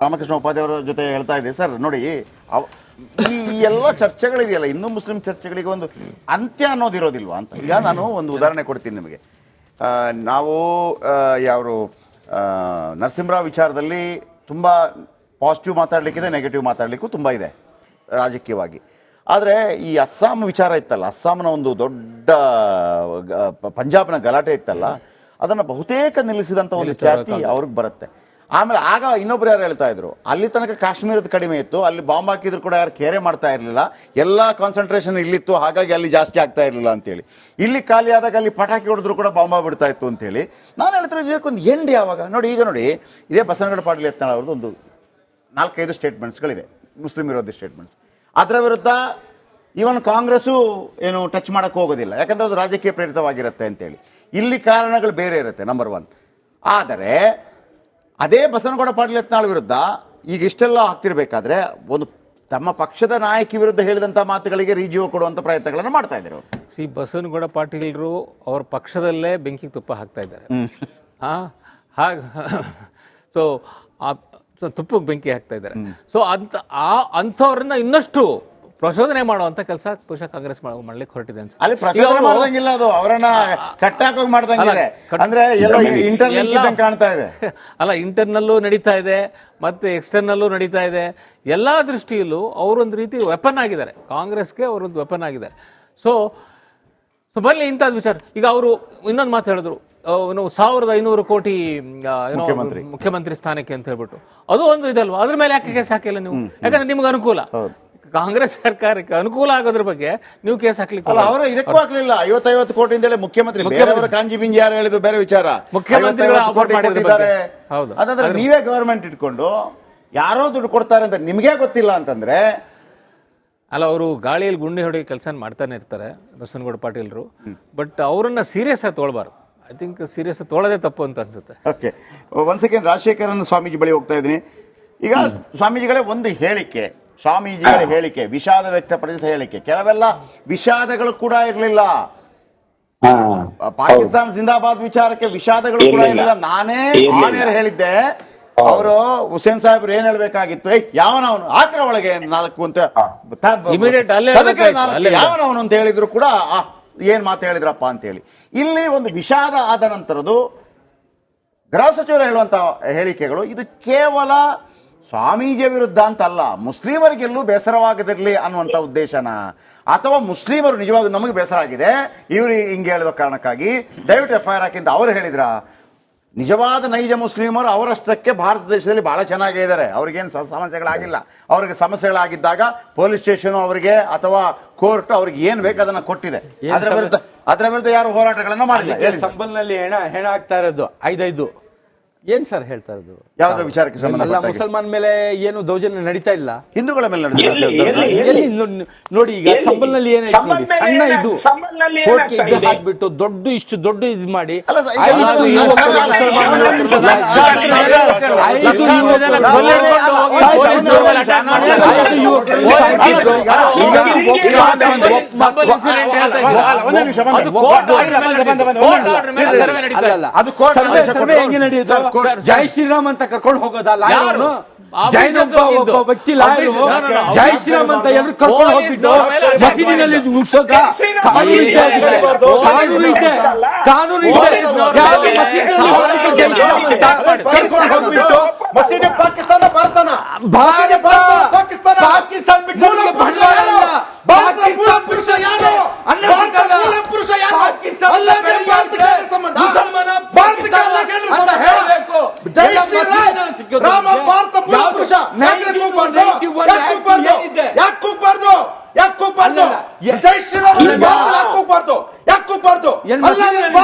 ರಾಮಕೃಷ್ಣ ಉಪಾಧ್ಯಾಯ ಅವರ ಜೊತೆ ಹೇಳ್ತಾ ಇದ್ದೆ ಸರ್ ನೋಡಿ ಈ ಎಲ್ಲ ಚರ್ಚೆಗಳಿದೆಯಲ್ಲ ಹಿಂದೂ ಮುಸ್ಲಿಂ ಚರ್ಚೆಗಳಿಗೆ ಒಂದು ಅಂತ್ಯ ಅನ್ನೋದಿರೋದಿಲ್ವಾ ಅಂತ. ಈಗ ನಾನು ಒಂದು ಉದಾಹರಣೆ ಕೊಡ್ತೀನಿ ನಿಮಗೆ. ನಾವು ಯಾರು ನರಸಿಂಹರಾವ್ ವಿಚಾರದಲ್ಲಿ ತುಂಬ ಪಾಸಿಟಿವ್ ಮಾತಾಡಲಿಕ್ಕಿದೆ, ನೆಗೆಟಿವ್ ಮಾತಾಡಲಿಕ್ಕೂ ತುಂಬ ಇದೆ ರಾಜಕೀಯವಾಗಿ. ಆದರೆ ಈ ಅಸ್ಸಾಂ ವಿಚಾರ ಇತ್ತಲ್ಲ, ಅಸ್ಸಾಂನ ಒಂದು ದೊಡ್ಡ ಪಂಜಾಬ್ನ ಗಲಾಟೆ ಇತ್ತಲ್ಲ, ಅದನ್ನು ಬಹುತೇಕ ನಿಲ್ಲಿಸಿದಂಥ ಒಂದು ಖ್ಯಾತಿ ಅವ್ರಿಗೆ ಬರುತ್ತೆ. ಆಮೇಲೆ ಆಗ ಇನ್ನೊಬ್ರು ಯಾರು ಹೇಳ್ತಾ ಇದ್ರು, ಅಲ್ಲಿ ತನಕ ಕಾಶ್ಮೀರದ ಕಡಿಮೆ ಇತ್ತು, ಅಲ್ಲಿ ಬಾಂಬ್ ಹಾಕಿದ್ರು ಕೂಡ ಯಾರು ಕೇರೆ ಮಾಡ್ತಾ ಇರಲಿಲ್ಲ, ಎಲ್ಲ ಕಾನ್ಸಂಟ್ರೇಷನ್ ಇಲ್ಲಿತ್ತು, ಹಾಗಾಗಿ ಅಲ್ಲಿ ಜಾಸ್ತಿ ಆಗ್ತಾ ಇರಲಿಲ್ಲ ಅಂತೇಳಿ. ಇಲ್ಲಿ ಖಾಲಿ ಆದಾಗ ಅಲ್ಲಿ ಪಟಾಕಿ ಹೊಡೆದ್ರು ಕೂಡ ಬಾಂಬ ಬಿಡ್ತಾ ಇತ್ತು ಅಂತೇಳಿ ನಾನು ಹೇಳ್ತಾರೆ. ಇದಕ್ಕೊಂದು ಎಂಡ್ ಯಾವಾಗ ನೋಡಿ. ಈಗ ನೋಡಿ, ಇದೇ ಬಸವನಗೌಡ ಪಾಟೀಲ್ ಯತ್ನಾಳ್ ಅವ್ರದ್ದು ಒಂದು 4-5 ಸ್ಟೇಟ್ಮೆಂಟ್ಸ್ಗಳಿದೆ, ಮುಸ್ಲಿಂ ವಿರೋಧಿ ಸ್ಟೇಟ್ಮೆಂಟ್ಸ್. ಅದರ ವಿರುದ್ಧ ಇವನ್ ಕಾಂಗ್ರೆಸ್ಸು ಏನು ಟಚ್ ಮಾಡೋಕ್ಕೆ ಹೋಗೋದಿಲ್ಲ, ಯಾಕಂದರೆ ಅದು ರಾಜಕೀಯ ಪ್ರೇರಿತವಾಗಿರುತ್ತೆ ಅಂತೇಳಿ. ಇಲ್ಲಿ ಕಾರಣಗಳು ಬೇರೆ ಇರುತ್ತೆ, ನಂಬರ್ 1. ಆದರೆ ಅದೇ ಬಸವನಗೌಡ ಪಾಟೀಲ್ ಯತ್ನಾಳ್ ವಿರುದ್ಧ ಈಗ ಇಷ್ಟೆಲ್ಲ ಆಗ್ತಿರ್ಬೇಕಾದ್ರೆ ಒಂದು ತಮ್ಮ ಪಕ್ಷದ ನಾಯಕಿ ವಿರುದ್ಧ ಹೇಳಿದಂಥ ಮಾತುಗಳಿಗೆ ರೀಜೀವ ಕೊಡುವಂಥ ಪ್ರಯತ್ನಗಳನ್ನು ಮಾಡ್ತಾ ಇದ್ದಾರೆ ಅವರು. ಬಸವನಗೌಡ ಪಾಟೀಲರು ಅವ್ರ ಪಕ್ಷದಲ್ಲೇ ಬೆಂಕಿ ತುಪ್ಪ ಹಾಕ್ತಾ ಇದ್ದಾರೆ. ಸೊ ತುಪ್ಪಕ್ಕೆ ಬೆಂಕಿ ಹಾಕ್ತಾ ಇದ್ದಾರೆ. ಸೊ ಅಂಥವ್ರನ್ನ ಇನ್ನಷ್ಟು ಪ್ರಚೋದನೆ ಮಾಡುವಂತ ಕೆಲಸ ಬಹುಶಃ ಕಾಂಗ್ರೆಸ್ ಮಾಡ್ಲಿಕ್ಕೆ ಹೊರಟಿದೆ ಅನ್ಸುತ್ತೆ. ಅಲ್ಲಿ ಪ್ರಚೋದನೆ ಮಾಡ್ದಂಗಿಲ್ಲ, ಅದು ಅವರನ್ನ ಕಟ್ಟಾಕೋಗಿ ಮಾಡ್ದಂಗಿದೆ. ಅಂದ್ರೆ ಕಾಣ್ತಾ ಇದೆ ಅಲ್ಲ, ಇಂಟರ್ನಲ್ಲೂ ನಡೀತಾ ಇದೆ ಮತ್ತೆ ಎಕ್ಸ್ಟರ್ನಲ್ಲೂ ನಡೀತಾ ಇದೆ. ಎಲ್ಲಾ ದೃಷ್ಟಿಯಲ್ಲೂ ಅವರೊಂದು ರೀತಿ ವೆಪನ್ ಆಗಿದ್ದಾರೆ, ಕಾಂಗ್ರೆಸ್ಗೆ ಅವರೊಂದು ವೆಪನ್ ಆಗಿದ್ದಾರೆ. ಸೊ ಬರಲಿ ಇಂಥದ್ದು ವಿಚಾರ. ಈಗ ಅವರು ಇನ್ನೊಂದು ಮಾತು ಹೇಳಿದ್ರು, 1500 ಕೋಟಿ ಮುಖ್ಯಮಂತ್ರಿ ಸ್ಥಾನಕ್ಕೆ ಅಂತ ಹೇಳ್ಬಿಟ್ಟು. ಅದು ಒಂದು ಇದಲ್ವಾ, ಅದ್ರ ಮೇಲೆ ಯಾಕೆ ಕೇಸ್ ಹಾಕಿಲ್ಲ ನೀವು? ಯಾಕಂದ್ರೆ ನಿಮ್ಗೆ ಅನುಕೂಲ, ಕಾಂಗ್ರೆಸ್ ಸರ್ಕಾರಕ್ಕೆ ಅನುಕೂಲ ಆಗೋದ್ರ ಬಗ್ಗೆ ನೀವು ಕೇಸ್ ಹಾಕ್ಲಿಕ್ಕೆ ಅವರು ಇದಕ್ಕೂ ಹಾಕ್ಲಿಲ್ಲ. 50-50 ಕೋಟಿ ಅಂತೇಳಿ ಮುಖ್ಯಮಂತ್ರಿ ಕಾಂಜಿ ಬಿಂಜಿ ಯಾರು ಹೇಳಿದ್ರು ಬೇರೆ ವಿಚಾರ. ಮುಖ್ಯಮಂತ್ರಿಗಳು ಅದಂದ್ರೆ ನೀವೇ ಗವರ್ಮೆಂಟ್ ಇಟ್ಕೊಂಡು ಯಾರೋ ದುಡ್ಡು ಕೊಡ್ತಾರೆ ಅಂತ ನಿಮ್ಗೆ ಗೊತ್ತಿಲ್ಲ ಅಂತಂದ್ರೆ ಅಲ್ಲ. ಅವರು ಗಾಳಿಯಲ್ಲಿ ಗುಂಡಿ ಹೊಡೆಯೋ ಕೆಲಸ ಮಾಡ್ತಾನೆ ಇರ್ತಾರೆ ಬಸವನಗೌಡ ಪಾಟೀಲ್ರು. ಬಟ್ ಅವರನ್ನ ಸೀರಿಯಸ್ ಆಗಿ ತೊಗೊಳ್ಬಾರ್ದು. ಐ ಥಿಂಕ್ ಸೀರಿಯಸ್ ತೊಗೊಳ್ಳೋದೇ ತಪ್ಪು ಅಂತ ಅನ್ಸುತ್ತೆ. ಓಕೆ, ಒಂದ್ ಸೆಕೆಂಡ್. ರಾಜಶೇಖರನ್ ಸ್ವಾಮೀಜಿ ಬಳಿ ಹೋಗ್ತಾ ಇದ್ದೀನಿ. ಈಗ ಸ್ವಾಮೀಜಿಗಳೇ ಒಂದು ಹೇಳಿಕೆ, ಸ್ವಾಮೀಜಿಗಳ ಹೇಳಿಕೆ, ವಿಷಾದ ವ್ಯಕ್ತಪಡಿಸಿದ ಹೇಳಿಕೆ, ಕೆಲವೆಲ್ಲ ವಿಷಾದಗಳು ಕೂಡ ಇರಲಿಲ್ಲ. ಪಾಕಿಸ್ತಾನ ಜಿಂದಾಬಾದ್ ವಿಚಾರಕ್ಕೆ ವಿಷಾದಗಳು ಕೂಡ ಇರಲಿಲ್ಲ. ನಾನೇ ಆನೇರ್ ಹೇಳಿದ್ದೆ, ಅವರು ಹುಸೇನ್ ಸಾಹೇಬ್ರು ಏನ್ ಹೇಳ್ಬೇಕಾಗಿತ್ತು, ಯಾವನವನು ಆತರ ಒಳಗೆ 4 ಅಂತ ಯಾವನವನು ಅಂತ ಹೇಳಿದ್ರು ಕೂಡ ಏನ್ ಮಾತು ಹೇಳಿದ್ರಪ್ಪ ಅಂತೇಳಿ. ಇಲ್ಲಿ ಒಂದು ವಿಷಾದ ಆದ ನಂತರದ್ದು ಗೃಹ ಸಚಿವರು ಹೇಳುವಂತ ಹೇಳಿಕೆಗಳು, ಇದು ಕೇವಲ ಸ್ವಾಮೀಜಿಯ ವಿರುದ್ಧ ಅಂತಲ್ಲ, ಮುಸ್ಲಿಮರಿಗೆಲ್ಲೂ ಬೇಸರವಾಗದಿರಲಿ ಅನ್ನುವಂಥ ಉದ್ದೇಶನ, ಅಥವಾ ಮುಸ್ಲಿಮರು ನಿಜವಾಗಿ ನಮಗೆ ಬೇಸರ ಆಗಿದೆ ಇವರು ಹಿಂಗೆ ಹೇಳಿದ ಕಾರಣಕ್ಕಾಗಿ ದಯವಿಟ್ಟು FIR ಹಾಕಿ ಅಂತ ಅವರು ಹೇಳಿದ್ರ? ನಿಜವಾದ ನೈಜ ಮುಸ್ಲಿಮರು ಅವರಷ್ಟಕ್ಕೆ ಭಾರತ ದೇಶದಲ್ಲಿ ಬಹಳ ಚೆನ್ನಾಗೇ ಇದ್ದಾರೆ, ಅವ್ರಿಗೇನು ಸಮಸ್ಯೆಗಳಾಗಿಲ್ಲ. ಅವ್ರಿಗೆ ಸಮಸ್ಯೆಗಳಾಗಿದ್ದಾಗ ಪೊಲೀಸ್ ಸ್ಟೇಷನ್ ಅವರಿಗೆ ಅಥವಾ ಕೋರ್ಟ್ ಅವ್ರಿಗೆ ಏನ್ ಬೇಕು ಅದನ್ನ ಕೊಟ್ಟಿದೆ. ಅದರ ವಿರುದ್ಧ ಯಾರು ಹೋರಾಟಗಳನ್ನ ಮಾಡಿಲ್ಲ. ಸಂಬಲ್ನಲ್ಲಿ ಹೆಣ ಆಗ್ತಾ ಇರೋದು 5 ಏನ್ ಸರ್ ಹೇಳ್ತಾ ಇರೋದು? ಯಾವ್ದೋ ವಿಚಾರಕ್ಕೆ ಸಂಬಂಧ ಮುಸಲ್ಮಾನ್ ಮೇಲೆ ಏನು ದೌರ್ಜನ್ಯ ನಡೀತಾ ಇಲ್ಲ, ಹಿಂದೂಗಳ ಮೇಲೆ ನೋಡಿ. ಈಗ ಸಂಬಲ್ನಲ್ಲಿ ಏನಾಯ್ತು ನೋಡಿ, ಸಣ್ಣ ಇದು ಹಾಕ್ಬಿಟ್ಟು ಇಷ್ಟು ದೊಡ್ಡ ಇದು ಮಾಡಿ ಹೆಂಗೆ ನಡೆಯುತ್ತೆ? ಜೈ ಶ್ರೀರಾಮ್ ಅಂತ ಕರ್ಕೊಂಡು ಹೋಗೋದ ಲಾಯರ್ನು? ಒಬ್ಬ ವ್ಯಕ್ತಿ ಲಾಯರು ಜೈ ಶ್ರೀರಾಮ್ ಅಂತ ಎಲ್ಲರೂ ಕರ್ಕೊಂಡು ಹೋಗ್ಬಿಟ್ಟು ಮಸೀದಿನಲ್ಲಿ ಮುಗಿಸೋದ ಕಾನೂನು ಇದೆ. ಕರ್ಕೊಂಡು ಹೋಗ್ಬಿಟ್ಟು ಮಸೀದಿ ಪಾಕಿಸ್ತಾನ ಭಾರತನ ಪಾಕಿಸ್ತಾನ ಬಿಟ್ಟು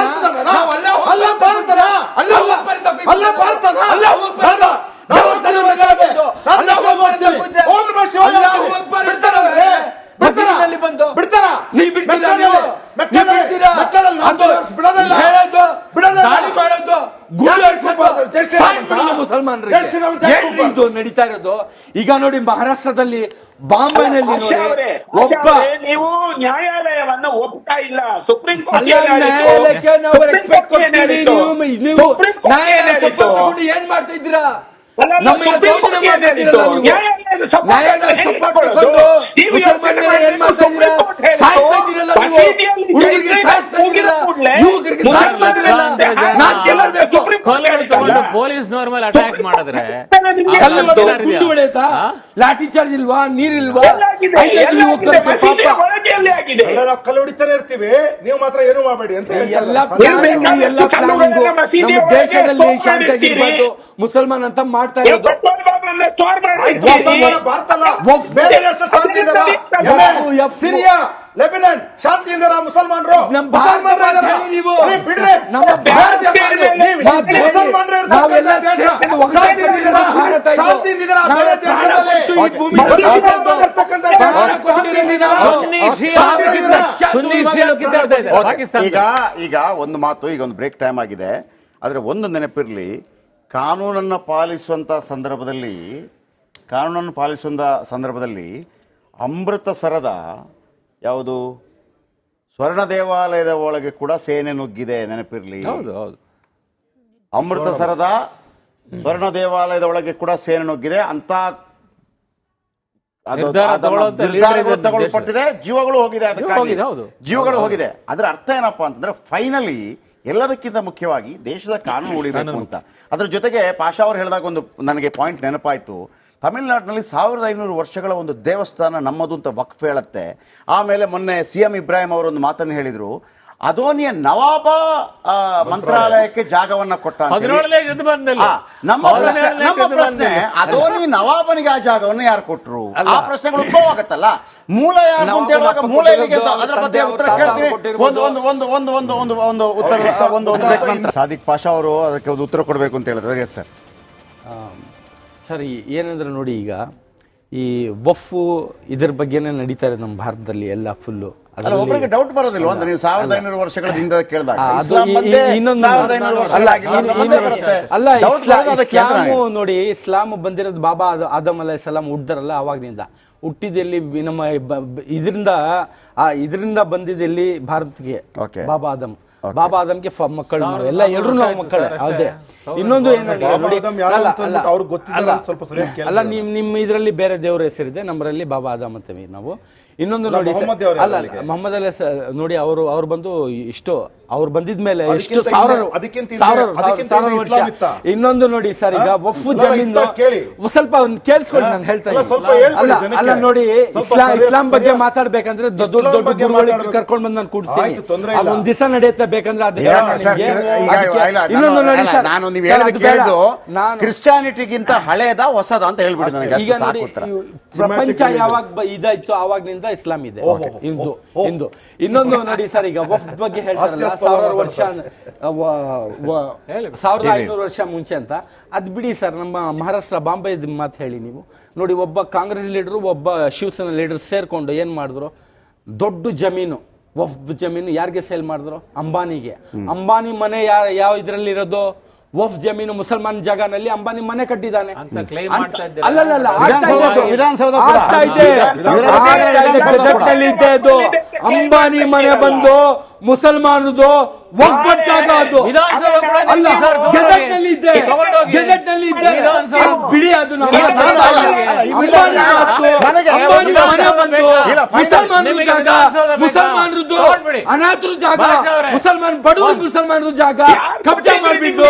ನಡೀತಾ ಇರೋದು. ಈಗ ನೋಡಿ ಮಹಾರಾಷ್ಟ್ರದಲ್ಲಿ ಬಾಂಬೆನಲ್ಲಿ ಒಬ್ಬ ನೀವು ನ್ಯಾಯಾಲಯವನ್ನ ಒಪ್ತಾ ಇಲ್ಲ, ಸುಪ್ರೀಂ ಕೋರ್ಟ್ ನ್ಯಾಯಾಲಯಕ್ಕೆ ನಾವು ರೆಸ್ಪೆಕ್ಟ್ ಕೊಡ್ತೀವಿ. ನೀವು ಏನ್ ಮಾಡ್ತಾ ಇದ್ದೀರಾ? ನಮಗೆ ತೋಟದ ಮಾತಾಡಿರಲ್ಲ ನೀವು. ನ್ಯಾಯಾಲಯ ಸಪೋರ್ಟ್ ತಗೊಂಡು ಮುಸಲ್ಮಾನರನ್ನ ಏನ್ ಮಾಡ್ತಾ ಇದ್ದೀರಾ? ಸಾಯ್ತಾ ಇದ್ದೀರಲ್ಲ ನೀವು. ಹುಡುಗರಿಗೆ ಸಾಯ್ತಾ ಇದ್ದೀರಲ್ಲ, ಯುವಕರಿಗೆ ಸಾಯ್ತಾ ಇದ್ದೀರಲ್ಲ. ನಾಚಿಕೆ ಬರ್ಬೇಕು. ಕಲ್ಲುಗಳು ತಗೊಂಡು ಪೊಲೀಸ್ನವ್ರ ಮೇಲೆ ಅಟ್ಯಾಕ್ ಮಾಡಿದ್ರೆ ಕಲ್ಲು ಗುಂಡು ಹೊಡೆಯುತ್ತಾ? ಲಾಠಿ ಚಾರ್ಜ್ ಇಲ್ವಾ? ನೀರಿಲ್ವಾ? ಯುವಕರಿಗೆ ಪಾಪ ಕಲ್ಲು ಹೊಡಿತಾನೆ ಇರ್ತೀವಿ, ನೀವು ಮಾತ್ರ ಏನು ಮಾಡಬೇಡಿ ಅಂತ ಎಲ್ಲ ನಮ್ಮ ದೇಶದಲ್ಲಿ ಶಾಂತಿಯಾಗಿರ್ಬಾರ್ದು ಮುಸಲ್ಮಾನ್ ಅಂತ ಮಾಡ್ತಾ ಇರೋದು. ಸಿರಿಯಾ, ಲೆಬನಾನ್ ಶಾಂತಿಯಿಂದ ಮುಸಲ್ಮಾನರು ನಮ್ಮ ಭಾರತ ನೀವು ನಮ್ಮ ಈಗ ಒಂದು ಮಾತು, ಈಗ ಒಂದು ಬ್ರೇಕ್ ಟೈಮ್ ಆಗಿದೆ. ಆದ್ರೆ ಒಂದು ನೆನಪಿರ್ಲಿ, ಕಾನೂನನ್ನು ಪಾಲಿಸುವಂತ ಸಂದರ್ಭದಲ್ಲಿ ಅಮೃತಸರದ ಯಾವುದು ಸ್ವರ್ಣ ದೇವಾಲಯದ ಒಳಗೆ ಕೂಡ ಸೇನೆ ನುಗ್ಗಿದೆ, ನೆನಪಿರ್ಲಿ. ಹೌದು ಹೌದು, ಅಮೃತಸರದ ಸ್ವರ್ಣ ದೇವಾಲಯದ ಒಳಗೆ ಕೂಡ ಸೇನೆ ನುಗ್ಗಿದೆ ಅಂತ ತಗೊಳ್ಪಟ್ಟಿದೆ. ಜೀವಗಳು ಹೋಗಿದೆ, ಜೀವಗಳು ಹೋಗಿದೆ. ಅದರ ಅರ್ಥ ಏನಪ್ಪಾ ಅಂತಂದ್ರೆ ಫೈನಲಿ ಎಲ್ಲದಕ್ಕಿಂತ ಮುಖ್ಯವಾಗಿ ದೇಶದ ಕಾನೂನು ಉಳಿಬೇಕು ಅಂತ. ಅದ್ರ ಜೊತೆಗೆ ಪಾಷಾ ಅವರು ಹೇಳಿದಾಗ ಒಂದು ನನಗೆ ಪಾಯಿಂಟ್ ನೆನಪಾಯ್ತು. ತಮಿಳುನಾಡಿನಲ್ಲಿ 1500 ವರ್ಷಗಳ ಒಂದು ದೇವಸ್ಥಾನ ನಮ್ಮದು ಅಂತ ವಕ್ಫ್ ಹೇಳುತ್ತೆ. ಆಮೇಲೆ ಮೊನ್ನೆ CM ಇಬ್ರಾಹಿಂ ಅವರು ಒಂದು ಮಾತನ್ನು ಹೇಳಿದ್ರು, ಅದೋನಿಯ ನವಾಬ ಮಂತ್ರಾಲಯಕ್ಕೆ ಜಾಗವನ್ನ ಕೊಟ್ಟ. ನಮ್ಮ ಪ್ರಶ್ನೆ, ಅದೋನಿ ನವಾಬನಿಗೆ ಆ ಜಾಗವನ್ನು ಯಾರು ಕೊಟ್ರು? ಆ ಪ್ರಶ್ನೆಗಳು ಉದ್ಭವ ಆಗತ್ತಲ್ಲ. ಮೂಲ ಯಾರು ಅಂತ ಹೇಳುವಾಗ ಮೂಲ ಎಲ್ಲಿಗೆ? ಅದರ ಬಗ್ಗೆ ಉತ್ತರ ಕೇಳ್ತೀವಿ. ಉತ್ತರ ಸಾದಿಕ್ ಪಾಷಾ ಅವರು ಅದಕ್ಕೆ ಒಂದು ಉತ್ತರ ಕೊಡಬೇಕು ಅಂತ ಹೇಳಿದ್ರೆ ಸರ್. ಸರಿ, ಏನಂದ್ರೆ ನೋಡಿ, ಈಗ ಈ ವಫ್ ಇದ್ರ ಬಗ್ಗೆನೇ ನಡೀತಾ ಇದೆ ನಮ್ಮ ಭಾರತದಲ್ಲಿ ಎಲ್ಲ ಫುಲ್ಲು. ಒಬ್ಬರಿಗೆ ಡೌಟ್ ಬರೋದಿಲ್ವ ಅಂತ ನೀವು 1500 ವರ್ಷಗಳ ಹಿಂದೆ ಕೇಳಿದಾಗ? ನೋಡಿ, ಇಸ್ಲಾಂ ಬಂದಿರೋದು ಬಾಬಾ ಆದಮ್ ಅಲೈಹಿಸ್ಸಲಾಂ ಹುಟ್ಟಿದಾರಲ್ಲ, ಅವಾಗ್ನಿಂದ ಹುಟ್ಟಿದಲ್ಲಿ ನಮ್ಮ ಇದರಿಂದ ಬಂದಿದ್ದೆಲ್ಲಿ ಭಾರತಕ್ಕೆ ಬಾಬಾ ಆದಮ್ಗೆ ಮಕ್ಕಳು ಎಲ್ಲ ಎಲ್ಲರೂ ನಾವು ಮಕ್ಕಳೇ. ಅದೇ ಇನ್ನೊಂದು ಏನಂದ್ರೆ ನೋಡಿ, ಅಲ್ಲ ನಿಮ್ಮ ಇದರಲ್ಲಿ ಬೇರೆ ದೇವರ ಹೆಸರಿದೆ, ನಮ್ಮರಲ್ಲಿ ಬಾಬಾ ಆದಮ್ ಅಂತೀವಿ ನಾವು. ಇನ್ನೊಂದು ನೋಡಿ, ಅಲ್ಲ ಮೊಹಮ್ಮದ್ ಅಲಿ ನೋಡಿ, ಅವರು ಬಂದು ಇಷ್ಟು ಅವ್ರು ಬಂದಿದ್ಮೇಲೆ ಎಷ್ಟು ಸಾವಿರ ವರ್ಷ. ಇನ್ನೊಂದು ನೋಡಿ ಸರ್, ಈಗ ವಫ್ ಜಮೀನು ಸ್ವಲ್ಪ ಕೇಳಿಸ್ಕೊಳ್ಳಿ, ನಾನು ಹೇಳ್ತಾ ಇದ್ದೀನಿ. ಅಲ್ಲ ನೋಡಿ, ಇಸ್ಲಾಂ ಬಗ್ಗೆ ಮಾತಾಡ್ಬೇಕಂದ್ರೆ ದೊಡ್ಡ ದೊಡ್ಡ ಗುರುಗಳಿಗೆ ಕರ್ಕೊಂಡ್ ಬಂದು ನಾನು ಕೂಡಿಸ್ತೀನಿ. ಒಂದ್ ದಿವಸ ನಡೆಯುತ್ತೆ ಬೇಕಂದ್ರೆ ಅದು. ಇನ್ನೊಂದು ನೋಡಿ ಸರ್, ಕ್ರಿಶ್ಚಿಯಾನಿಟಿಗಿಂತ ಹಳೇದ ಹೊಸದ ಅಂತ ಹೇಳ್ಬಿಡಿ ನನಗೆ. ಈಗ ನೋಡಿ, ಪ್ರಪಂಚ ಯಾವಾಗ ಇದಾಯ್ತು ಆವಾಗ್ನಿಂದ ಇಸ್ಲಾಂ ಇದೆ, ಹಿಂದೂ. ಇನ್ನೊಂದು ನೋಡಿ ಸರ್, ಈಗ ವಫ್ ಬಗ್ಗೆ ಹೇಳ್ತಾರಲ್ಲ, 1500 ವರ್ಷ ಮುಂಚೆ ಅಂತ. ಅದ್ ಬಿಡಿ ಸರ್, ನಮ್ಮ ಮಹಾರಾಷ್ಟ್ರ ಬಾಂಬೆ ಮಾತು ಹೇಳಿ ನೀವು ನೋಡಿ. ಒಬ್ಬ ಕಾಂಗ್ರೆಸ್ ಲೀಡರು, ಒಬ್ಬ ಶಿವಸೇನಾ ಲೀಡರ್ ಸೇರ್ಕೊಂಡು ಏನ್ ಮಾಡಿದ್ರು, ದೊಡ್ಡ ಜಮೀನು ವಫ್ ಜಮೀನು ಯಾರಿಗೆ ಸೇಲ್ ಮಾಡಿದ್ರು? ಅಂಬಾನಿಗೆ. ಅಂಬಾನಿ ಮನೆ ಯಾವ ಇದ್ರಲ್ಲಿ ಇರೋದು? ವಫ್ ಜಮೀನು ಮುಸಲ್ಮಾನ್ ಜಾಗನಲ್ಲಿ ಅಂಬಾನಿ ಮನೆ ಕಟ್ಟಿದ್ದಾನೆ. ಅಂಬಾನಿ ಮನೆ ಬಂದು ಮುಸಲ್ಮಾನದು ವಕ್ಫ್ ಜಾಗ, ಅದು ಅಲ್ಲ, ಗೆಜೆಟ್ನಲ್ಲಿ ಇದೆ, ಬಿಡಿ ಅದು. ಮುಸಲ್ಮಾನರದ್ದು ಅನಾಥರ ಜಾಗ, ಬಡವರು ಮುಸಲ್ಮಾನರ ಜಾಗ ಕಬ್ಜಾ ಮಾಡಿಬಿಟ್ಟು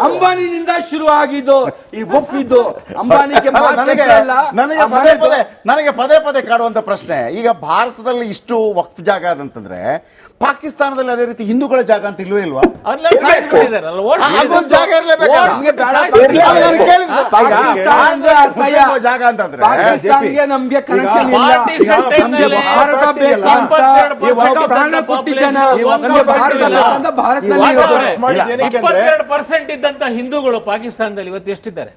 ಅಂಬಾನಿನಿಂದ ಶುರು ಆಗಿದ್ದು ಈ ವಫ್. ಇದು ಅಂಬಾನಿಗೆ ನನಗೆ ಪದೇ ಪದೇ ಕಾಡುವಂತ ಪ್ರಶ್ನೆ, ಈಗ ಭಾರತದಲ್ಲಿ ಇಷ್ಟು ವಕ್ಫ್ ಜಾಗ ಅದಂತಂದ್ರೆ ಪಾಕಿಸ್ತಾನದಲ್ಲಿ ಅದೇ ರೀತಿ ಹಿಂದೂಗಳ ಜಾಗ ಅಂತ ಇಲ್ವೇ ಇಲ್ವಾ? ಜಾಗ ಇರಲೇಬೇಕಲ್ಲ. ಜಾಗ ಅಂತಂದ್ರೆ ನಮ್ಗೆ ಕನೆಕ್ಷನ್ ಇಲ್ಲ. ಭಾರತ ಬೇಕು. 22% ಇದ್ದಂತ ಹಿಂದೂಗಳು ಪಾಕಿಸ್ತಾನದಲ್ಲಿ ಇವತ್ತು ಎಷ್ಟಿದ್ದಾರೆ?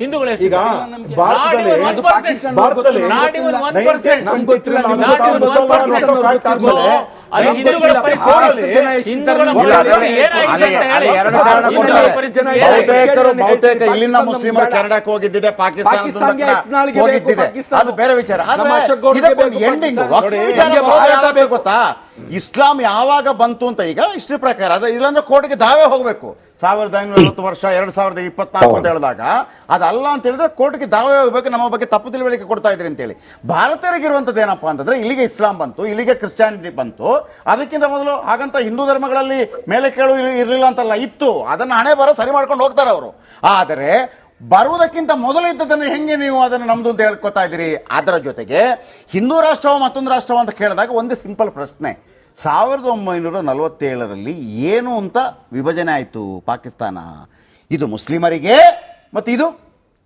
ಹಿಂದೂಗಳು ಈಗ ಬಹುತೇಕ ಇಲ್ಲಿಂದ ಮುಸ್ಲಿಮರು ಕೆನಡಾಕ್ಕೆ ಹೋಗಿದ್ದಿದೆ, ಪಾಕಿಸ್ತಾನ ಹೋಗಿದ್ದಿದೆ, ಅದು ಬೇರೆ ವಿಚಾರ. ಎಂಡಿಂಗ್ ಗೊತ್ತಾ? ಇಸ್ಲಾಂ ಯಾವಾಗ ಬಂತು ಅಂತ ಈಗ ಇಷ್ಟರ ಪ್ರಕಾರ ಅದು ಇಲ್ಲಾಂದ್ರೆ ಕೋರ್ಟ್ಗೆ ದಾವೆ ಹೋಗಬೇಕು. 1550 ವರ್ಷ 2024 ಅಂತ ಹೇಳಿದಾಗ ಅದಲ್ಲ ಅಂತ ಹೇಳಿದ್ರೆ ಕೋರ್ಟ್ಗೆ ದಾವೆ ಹೋಗ್ಬೇಕು, ನಮ್ಮ ಬಗ್ಗೆ ತಪ್ಪು ತಿಳುವಳಿಕೆ ಕೊಡ್ತಾ ಇದ್ರಿ ಅಂತೇಳಿ. ಭಾರತೀಯರಿಗಿರುವಂಥದ್ದು ಏನಪ್ಪಾ ಅಂತಂದ್ರೆ ಇಲ್ಲಿಗೆ ಇಸ್ಲಾಂ ಬಂತು, ಇಲ್ಲಿಗೆ ಕ್ರಿಶ್ಚಿಯಾನಿಟಿ ಬಂತು. ಅದಕ್ಕಿಂತ ಮೊದಲು ಹಾಗಂತ ಹಿಂದೂ ಧರ್ಮಗಳಲ್ಲಿ ಮೇಲೆ ಕೇಳು ಇರಲಿಲ್ಲ ಅಂತಲ್ಲ, ಇತ್ತು. ಅದನ್ನ ಹಣೆ ಬರ ಸರಿ ಮಾಡ್ಕೊಂಡು ಹೋಗ್ತಾರೆ ಅವರು. ಆದರೆ ಬರುವುದಕ್ಕಿಂತ ಮೊದಲು ಇದ್ದದನ್ನು ಹೆಂಗೆ ನೀವು ಅದನ್ನು ನಮ್ದು ಅಂತ ಹೇಳ್ಕೊತಾ ಇದ್ದೀರಿ? ಅದರ ಜೊತೆಗೆ ಹಿಂದೂ ರಾಷ್ಟ್ರವ ಮತ್ತೊಂದು ರಾಷ್ಟ್ರವ ಅಂತ ಕೇಳಿದಾಗ ಒಂದು ಸಿಂಪಲ್ ಪ್ರಶ್ನೆ, 1947ರಲ್ಲಿ ಏನು ಅಂತ ವಿಭಜನೆ ಆಯಿತು ಪಾಕಿಸ್ತಾನ? ಇದು ಮುಸ್ಲಿಮರಿಗೆ ಮತ್ತು ಇದು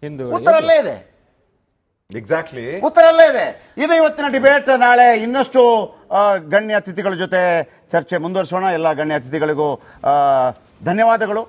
ಹಿಂದೂಗಳಿಗೆ. ಉತ್ತರಲ್ಲೇ ಇದೆ, ಎಕ್ಸಾಕ್ಟ್ಲಿ ಉತ್ತರಲ್ಲೇ ಇದೆ. ಇದು ಇವತ್ತಿನ ಡಿಬೇಟ್. ನಾಳೆ ಇನ್ನಷ್ಟು ಗಣ್ಯ ಅತಿಥಿಗಳ ಜೊತೆ ಚರ್ಚೆ ಮುಂದುವರಿಸೋಣ. ಎಲ್ಲ ಗಣ್ಯ ಅತಿಥಿಗಳಿಗೂ ಧನ್ಯವಾದಗಳು.